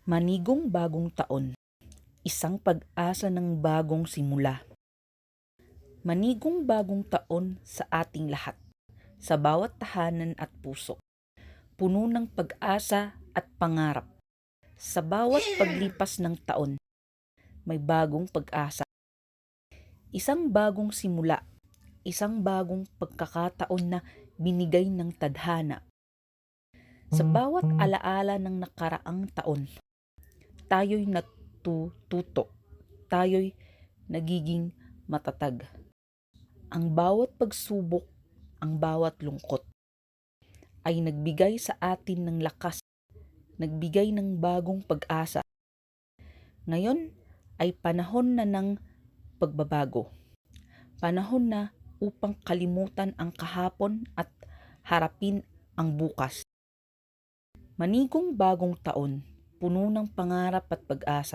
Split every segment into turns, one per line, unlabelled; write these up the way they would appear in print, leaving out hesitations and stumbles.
Manigong bagong taon, isang pag-asa ng bagong simula. Manigong bagong taon sa ating lahat, sa bawat tahanan at puso. Puno ng pag-asa at pangarap. Sa bawat paglipas ng taon, may bagong pag-asa. Isang bagong simula, isang bagong pagkakataon na binigay ng tadhana. Sa bawat alaala ng nakaraang taon, tayo'y natututo, tayo'y nagiging matatag. Ang bawat pagsubok, ang bawat lungkot, ay nagbigay sa atin ng lakas, nagbigay ng bagong pag-asa. Ngayon ay panahon na ng pagbabago. Panahon na upang kalimutan ang kahapon at harapin ang bukas. Manigong bagong taon, puno ng pangarap at pag-asa.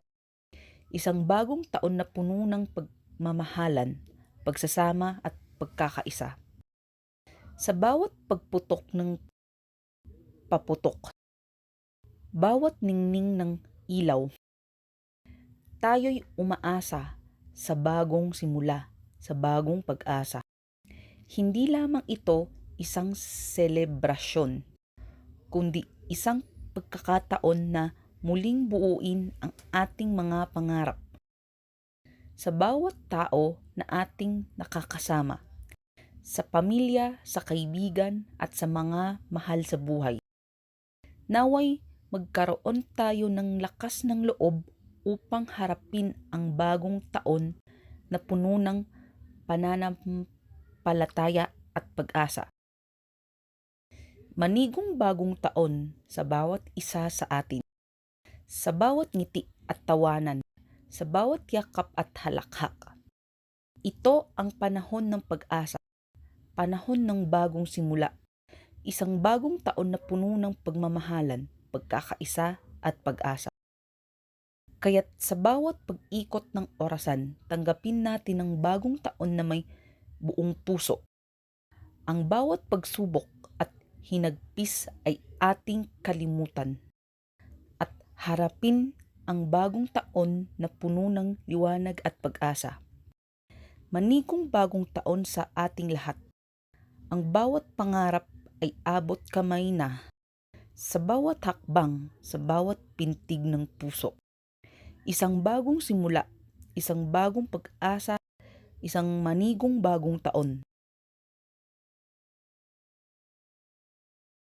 Isang bagong taon na puno ng pagmamahalan, pagsasama at pagkakaisa. Sa bawat pagputok ng paputok, bawat ningning ng ilaw, tayo'y umaasa sa bagong simula, sa bagong pag-asa. Hindi lamang ito isang selebrasyon, kundi isang pagkakataon na muling buuin ang ating mga pangarap. Sa bawat tao na ating nakakasama, sa pamilya, sa kaibigan at sa mga mahal sa buhay. Naway magkaroon tayo ng lakas ng loob upang harapin ang bagong taon na puno ng pananampalataya at pag-asa. Manigong bagong taon sa bawat isa sa atin, sa bawat ngiti at tawanan, sa bawat yakap at halakhak. Ito ang panahon ng pag-asa, panahon ng bagong simula, isang bagong taon na puno ng pagmamahalan, pagkakaisa at pag-asa. Kaya't sa bawat pag-ikot ng orasan, tanggapin natin ang bagong taon na may buong puso. Ang bawat pagsubok at hinagpis ay ating kalimutan at harapin ang bagong taon na puno ng liwanag at pag-asa. Manigong bagong taon sa ating lahat. Ang bawat pangarap ay abot kamay na. Sa bawat hakbang, sa bawat pintig ng puso. Isang bagong simula, isang bagong pag-asa, isang manigong bagong taon.